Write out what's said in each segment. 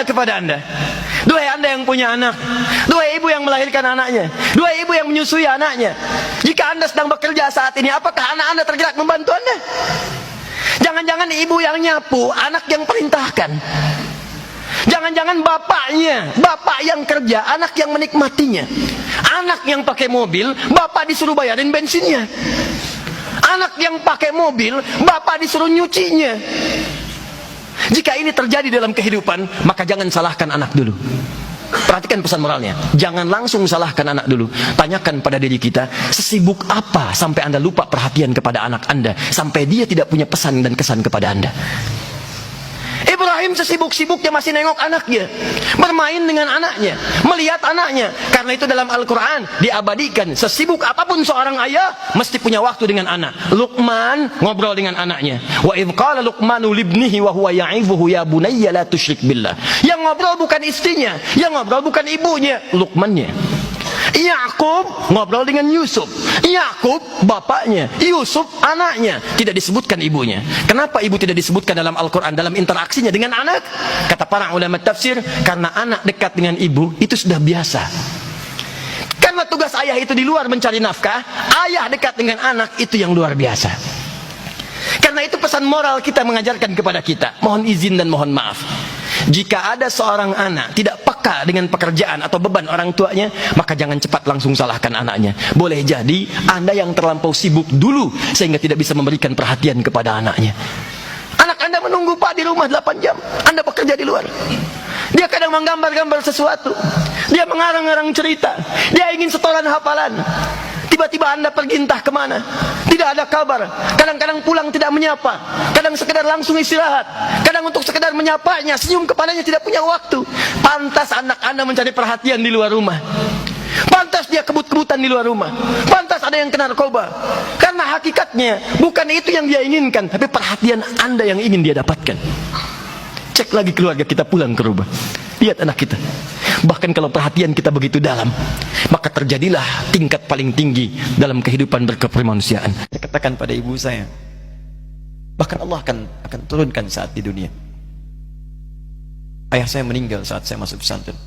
kepada Anda. Duhai Anda yang punya anak, duhai ibu yang melahirkan anaknya, duhai ibu yang menyusui anaknya, jika Anda sedang bekerja saat ini, apakah anak Anda tergerak membantu Anda? Jangan-jangan ibu yang nyapu, anak yang perintahkan. Jangan-jangan bapaknya, bapak yang kerja, anak yang menikmatinya. Anak yang pakai mobil, bapak disuruh bayarin bensinnya. Anak yang pakai mobil, bapak disuruh nyucinya. Jika ini terjadi dalam kehidupan, maka jangan salahkan anak dulu. Perhatikan pesan moralnya. Jangan langsung salahkan anak dulu. Tanyakan pada diri kita, sesibuk apa sampai Anda lupa perhatian kepada anak Anda, sampai dia tidak punya pesan dan kesan kepada Anda. Ibrahim sesibuk-sibuknya masih nengok anaknya, bermain dengan anaknya, melihat anaknya. Karena itu dalam Al-Quran diabadikan, sesibuk apapun seorang ayah mesti punya waktu dengan anak. Luqman ngobrol dengan anaknya. Wa idh qala Luqmanu libnihi wa huwa ya'izuhu ya bunayya la tusyrik billah. Yang ngobrol bukan istrinya, yang ngobrol bukan ibunya, Luqmannya. Yakub ngobrol dengan Yusuf. Yakub bapaknya, Yusuf anaknya. Tidak disebutkan ibunya. Kenapa ibu tidak disebutkan dalam Al-Quran, dalam interaksinya dengan anak? Kata para ulama tafsir, karena anak dekat dengan ibu itu sudah biasa. Karena tugas ayah itu di luar mencari nafkah, ayah dekat dengan anak itu yang luar biasa. Karena itu pesan moral kita mengajarkan kepada kita. Mohon izin dan mohon maaf, jika ada seorang anak tidak peka dengan pekerjaan atau beban orang tuanya, maka jangan cepat langsung salahkan anaknya. Boleh jadi Anda yang terlampau sibuk dulu sehingga tidak bisa memberikan perhatian kepada anaknya. Anak Anda menunggu Pak di rumah 8 jam, Anda bekerja di luar. Dia kadang menggambar-gambar sesuatu, dia mengarang-arang cerita, dia ingin setoran hafalan. Tiba-tiba Anda pergi entah kemana, tidak ada kabar. Kadang-kadang pulang tidak menyapa, kadang sekedar langsung istirahat, kadang untuk sekedar menyapanya, senyum kepadanya tidak punya waktu. Pantas anak Anda mencari perhatian di luar rumah. Pantas dia kebut-kebutan di luar rumah. Pantas ada yang kena narkoba. Karena hakikatnya bukan itu yang dia inginkan, tapi perhatian Anda yang ingin dia dapatkan. Cek lagi keluarga kita pulang ke rumah, lihat anak kita. Bahkan kalau perhatian kita begitu dalam, maka terjadilah tingkat paling tinggi dalam kehidupan berkemanusiaan. Saya katakan pada ibu saya, bahkan Allah akan turunkan saat di dunia. Ayah saya meninggal saat saya masuk pesantren,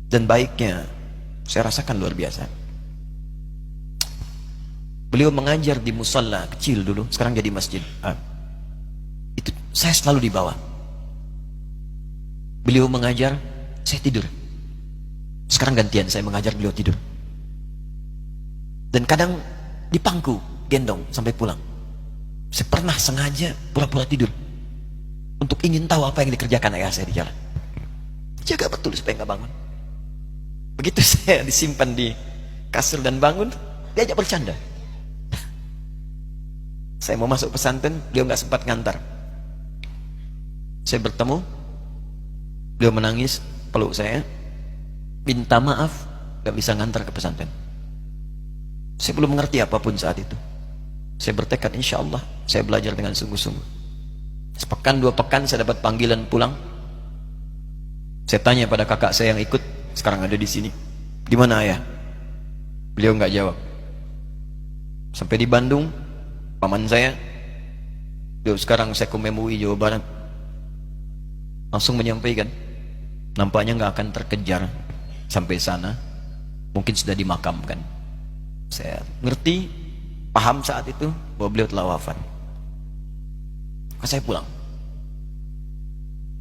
dan baiknya saya rasakan luar biasa. Beliau mengajar di musalla kecil dulu, sekarang jadi masjid. Itu saya selalu dibawa. Beliau mengajar, saya tidur. Sekarang gantian, saya mengajar, beliau tidur. Dan kadang dipangku, gendong sampai pulang. Saya pernah sengaja pura-pura tidur untuk ingin tahu apa yang dikerjakan ayah saya di jalan. Jaga betul supaya nggak bangun. Begitu saya disimpan di kasur dan bangun, diajak bercanda. Saya mau masuk pesantren, beliau nggak sempat ngantar. Saya bertemu, beliau menangis, peluk saya, minta maaf, gak bisa ngantar ke pesantren. Saya belum mengerti apapun saat itu. Saya bertekad, insya Allah saya belajar dengan sungguh-sungguh. Sepekan 2 pekan saya dapat panggilan pulang. Saya tanya pada kakak saya yang ikut, sekarang ada di sini, di mana ayah? Beliau nggak jawab. Sampai di Bandung, paman saya, beliau sekarang Sekom MUI Jawa Barat, langsung menyampaikan, nampaknya nggak akan terkejar sampai sana, mungkin sudah dimakamkan. Saya ngerti, paham saat itu bahwa beliau telah wafat. Maka saya pulang.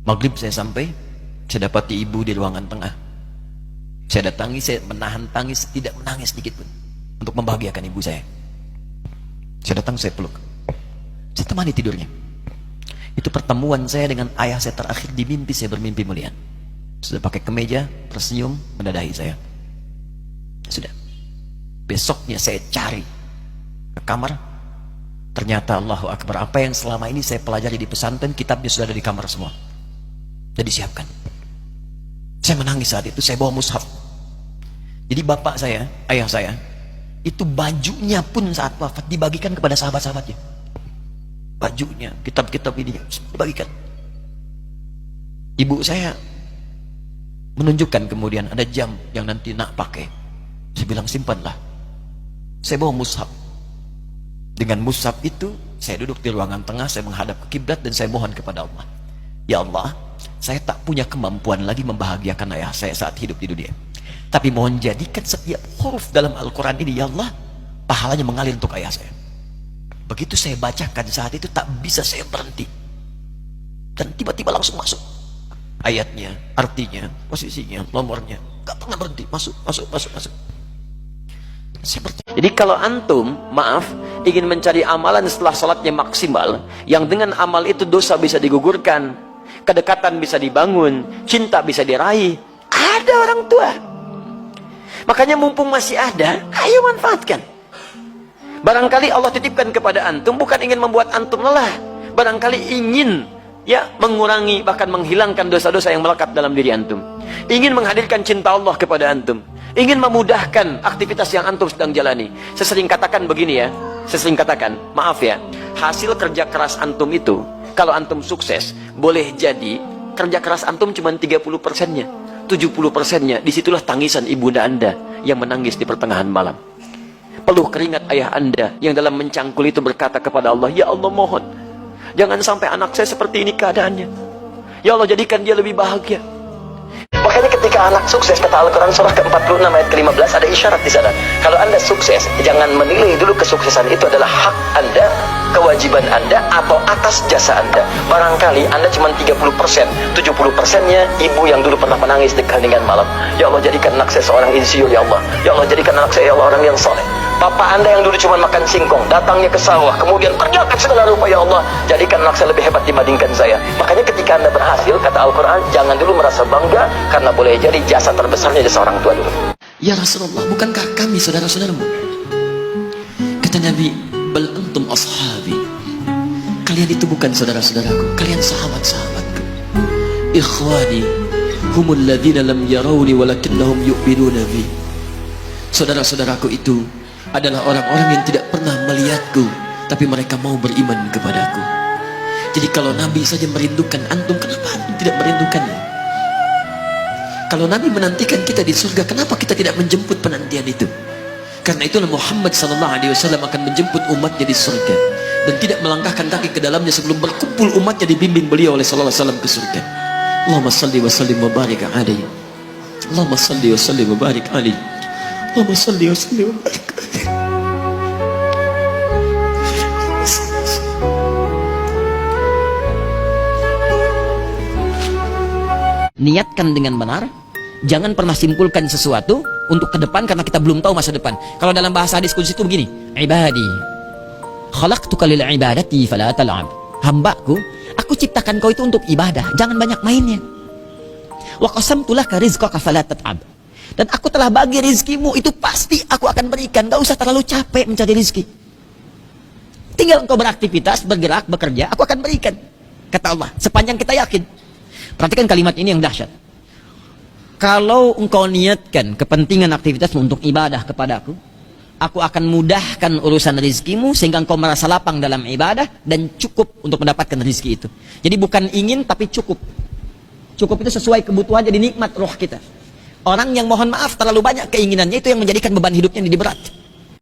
Maghrib saya sampai, saya dapati ibu di ruangan tengah. Saya datangi, saya menahan tangis, tidak menangis sedikit pun untuk membahagiakan ibu saya. Saya datang, saya peluk, saya temani tidurnya. Itu pertemuan saya dengan ayah saya terakhir di mimpi. Saya bermimpi mulia, sudah pakai kemeja, tersenyum, mendadahi saya. Sudah. Besoknya saya cari ke kamar, ternyata Allahu Akbar, apa yang selama ini saya pelajari di pesantren, kitabnya sudah ada di kamar semua, sudah disiapkan. Saya menangis saat itu. Saya bawa mushaf. Jadi bapak saya, ayah saya, itu bajunya pun saat wafat dibagikan kepada sahabat-sahabatnya. Bajunya, kitab-kitab ini dibagikan. Ibu saya menunjukkan kemudian ada jam yang nanti nak pakai. Saya bilang simpanlah. Saya bawa mushaf. Dengan mushaf itu saya duduk di ruangan tengah, saya menghadap ke kiblat dan saya mohon kepada Allah. Ya Allah, saya tak punya kemampuan lagi membahagiakan ayah saya saat hidup di dunia. Tapi mohon jadikan setiap huruf dalam Al-Quran ini, ya Allah, pahalanya mengalir untuk ayah saya. Begitu saya bacakan saat itu, tak bisa saya berhenti. Dan tiba-tiba langsung masuk ayatnya, artinya, posisinya, nomornya. Gak pernah berhenti, masuk. Jadi kalau antum, maaf, ingin mencari amalan setelah sholatnya maksimal, yang dengan amal itu dosa bisa digugurkan, kedekatan bisa dibangun, cinta bisa diraih, ada orang tua. Makanya mumpung masih ada, ayo manfaatkan. Barangkali Allah titipkan kepada antum bukan ingin membuat antum lelah, barangkali ingin mengurangi, bahkan menghilangkan dosa-dosa yang melekat dalam diri antum, ingin menghadirkan cinta Allah kepada antum, ingin memudahkan aktivitas yang antum sedang jalani. Saya sering katakan begini ya, maaf ya, hasil kerja keras antum itu, kalau antum sukses, boleh jadi kerja keras antum cuma 30%-nya, 70%-nya, disitulah tangisan ibunda anda yang menangis di pertengahan malam. Peluh keringat ayah anda yang dalam mencangkul itu berkata kepada Allah, ya Allah mohon, jangan sampai anak saya seperti ini keadaannya. Ya Allah, jadikan dia lebih bahagia. Makanya ketika anak sukses, kata Al-Quran surah ke-46 ayat ke-15, ada isyarat di sana. Kalau anda sukses, jangan menilai dulu kesuksesan itu adalah hak anda, kewajiban anda, atau atas jasa anda. Barangkali anda cuma 30%, 70%-nya ibu yang dulu pernah menangis di keheningan malam. Ya Allah, jadikan anak saya seorang insinyur, ya Allah. Ya Allah, jadikan anak saya, ya Allah, orang yang soleh. Papa anda yang dulu cuma makan singkong, datangnya ke sawah, kemudian kerjakan segala rupa, ya Allah, jadikan anak saya lebih hebat dibandingkan saya. Makanya ketika anda berhasil, kata Al-Quran, jangan dulu merasa bangga, karena boleh jadi jasa terbesarnya jasa orang tua dulu. Ya Rasulullah, bukankah kami saudara-saudaramu? Kata Nabi, bal antum ashabi. Kalian itu bukan saudara-saudaraku, kalian sahabat-sahabatku. Ikhwani humul ladhina lam yarawni walakinnahum yu'minuna bi. Saudara-saudaraku itu adalah orang-orang yang tidak pernah melihatku, tapi mereka mau beriman kepadaku. Jadi kalau Nabi saja merindukan antum, kenapa antum tidak merindukannya? Kalau Nabi menantikan kita di surga, kenapa kita tidak menjemput penantian itu? Karena itulah Muhammad SAW akan menjemput umatnya di surga, dan tidak melangkahkan kaki ke dalamnya sebelum berkumpul umatnya dibimbing beliau oleh SAW ke surga. Allahumma salli wa sallim wa barik alaihi. Allahumma salli wa sallim wa barik alaihi. Allahumma salli wa sallim wa barik alaihi. Niatkan dengan benar. Jangan pernah simpulkan sesuatu untuk ke depan karena kita belum tahu masa depan. Kalau dalam bahasa hadis qudsi itu begini, ibadi khalaqtuka lil ibadati fala tal'ab. Hambaku, aku ciptakan kau itu untuk ibadah, jangan banyak mainnya. Wa qasamtu laka rizqaka fala tat'ab. Dan aku telah bagi rizkimu, itu pasti aku akan berikan. Gak usah terlalu capek mencari rizki. Tinggal engkau beraktivitas, bergerak, bekerja, aku akan berikan. Kata Allah, sepanjang kita yakin. Perhatikan kalimat ini yang dahsyat. Kalau engkau niatkan kepentingan aktivitasmu untuk ibadah kepadaku, aku akan mudahkan urusan rizkimu sehingga engkau merasa lapang dalam ibadah dan cukup untuk mendapatkan rizki itu. Jadi bukan ingin tapi cukup. Cukup itu sesuai kebutuhan, jadi nikmat roh kita. Orang yang mohon maaf terlalu banyak keinginannya, itu yang menjadikan beban hidupnya jadi berat.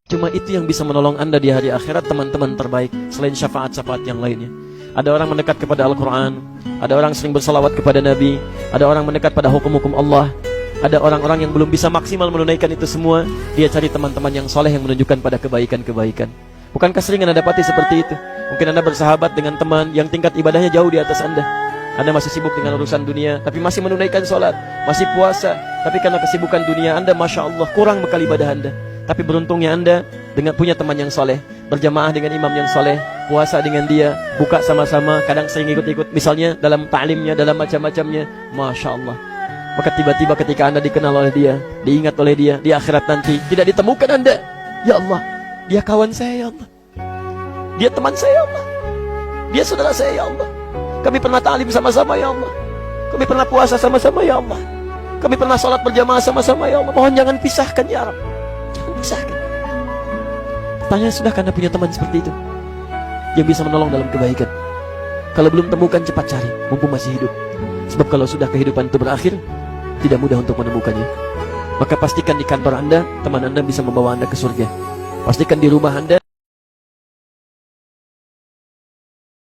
Cuma itu yang bisa menolong anda di hari akhirat, teman-teman terbaik, selain syafaat-syafaat yang lainnya. Ada orang mendekat kepada Al-Quran, ada orang sering bersalawat kepada Nabi, ada orang mendekat pada hukum-hukum Allah, ada orang-orang yang belum bisa maksimal menunaikan itu semua. Dia cari teman-teman yang soleh yang menunjukkan pada kebaikan-kebaikan. Bukankah sering anda dapati seperti itu? Mungkin anda bersahabat dengan teman yang tingkat ibadahnya jauh di atas anda. Anda masih sibuk dengan urusan dunia, tapi masih menunaikan sholat, masih puasa, tapi karena kesibukan dunia anda, Masya Allah, kurang bekal ibadah anda. Tapi beruntungnya anda dengan punya teman yang soleh, berjamaah dengan imam yang soleh, puasa dengan dia, buka sama-sama, kadang sering ikut-ikut, misalnya dalam ta'limnya, dalam macam-macamnya, Masya Allah. Maka tiba-tiba ketika anda dikenal oleh dia, diingat oleh dia, di akhirat nanti, tidak ditemukan anda. Ya Allah, dia kawan saya, ya Allah. Dia teman saya, ya Allah. Dia saudara saya, ya Allah. Kami pernah ta'lim sama-sama, ya Allah. Kami pernah puasa sama-sama, ya Allah. Kami pernah sholat berjamaah sama-sama, ya Allah. Mohon jangan pisahkan, ya Rabb. Jangan pisahkan. Tanya, sudahkah anda punya teman seperti itu yang bisa menolong dalam kebaikan? Kalau belum temukan, cepat cari, mumpung masih hidup. Sebab kalau sudah kehidupan itu berakhir, tidak mudah untuk menemukannya. Maka pastikan di kantor anda, teman anda bisa membawa anda ke surga. Pastikan di rumah anda,